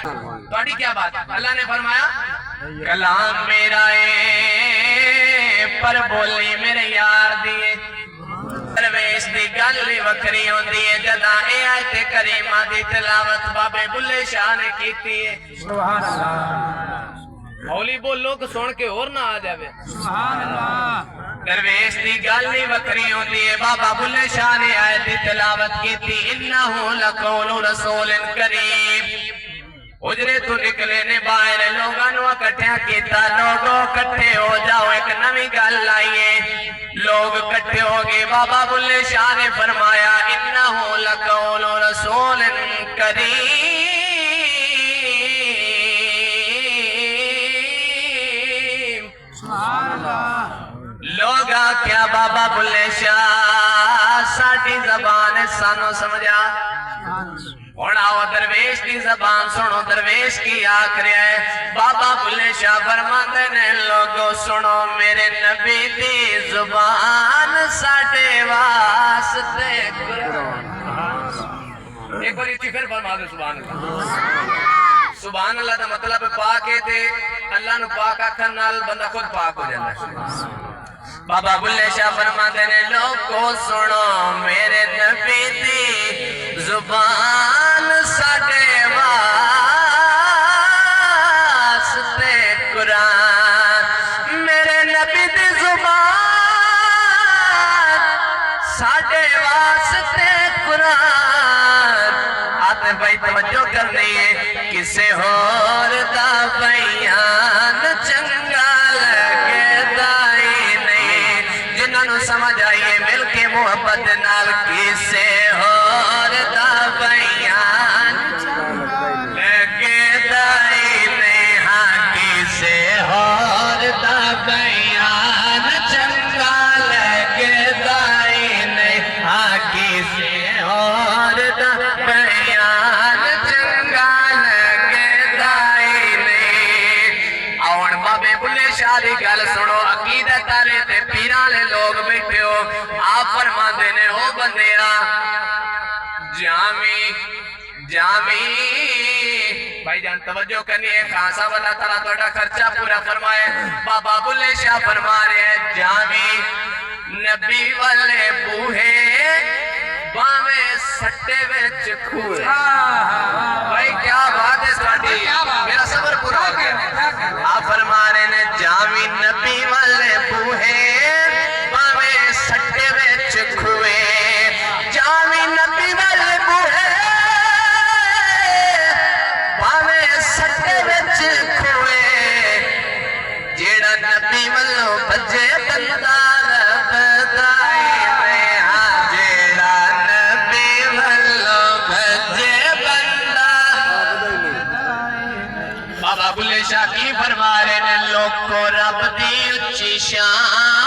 تھوڑی کیا بات؟ اللہ نے فرمایا کلام میرا ہے پر بولی میرے یار دیے درویش دی گل وکری ہوندی ہے جداں اے آیت کریمہ دی تلاوت بابے بلے شاہ نے کیتی ہے سبحان اللہ ہولی بولو کہ سن کے اور نہ آ جاوے سبحان اللہ درویش دی گل وکری ہوندی ہے بابا بلے شاہ نے آیت تلاوت کیتی انہ لقول رسول کریم اجرے تو نکلے نے باہر لوگاں نو اکٹھا کیتا لوگوں کٹھے ہو جاؤ ایک نویں گل آئیے لوگ کٹھے ہو گئے بابا بلے شاہ نے فرمایا انہ لقول رسول کریم سبحان اللہ لوگا کیا بابا بلے شاہ ساڑھی زبان سانو سمجھا اڑاؤ درویش کی زبان سنو درویش کی آخر ہے بابا بلے شاہ فرماتے نے لوگو سنو میرے نبی دی زبان ساڑھے واسطے ایک بار اچھی پھر فرما دے سبحان اللہ سبحان اللہ دا مطلب پاک ہے تھے اللہ نو پاک آکھن نال بندہ خود پاک ہو جاتا ہے بابا بلے شاہ فرماتے نے لوگو سنو میرے نبی دی زبان ساڑھے واسطے قرآن میرے نبی دی زبان ساڑھے واسطے قرآن آتے بھائی توجہ کرنی ہے کسے اور دا بیان چنگا لگے دائی نہیں جنہاں نو سمجھ آئیے مل کے محبت نال کسے اور دا بیان لگے دائی نہیں ہاں کسے اور دا بیان چنگا لگے دائی نہیں ہاں کسے اور دا بیان چنگا لگے دائی نہیں آؤن بابے بلے شاہ دی گل سنو عقیدت آلے تے پیران لے لوگ بیٹھے ہو آپ فرما دینے ہو بندیا جامی بھائی جان توجہ کرنی ہے خان صاحب اللہ تعالیٰ توڑا خرچہ پورا فرمائے بابا بلے شاہ فرما رہے ہیں جامی نبی والے بوہے باویں سٹے وچ کھوئے بھائی کیا بات ہے ساڑھی میرا صبر پورا ہو گیا آپ فرما رہے ہیں جامی نبی والے بوہے باویں سٹے وچ کھوئے جامی نبی والے بوہے باویں سٹے وچ کھوئے جیڑا نبی والوں بجے بندہ لبدائی میں ہاں جیڑا نبی والوں بجے بندہ بابا بلے شاہ کی فرما رہے ہیں لوگ کو رب دی اچھی شان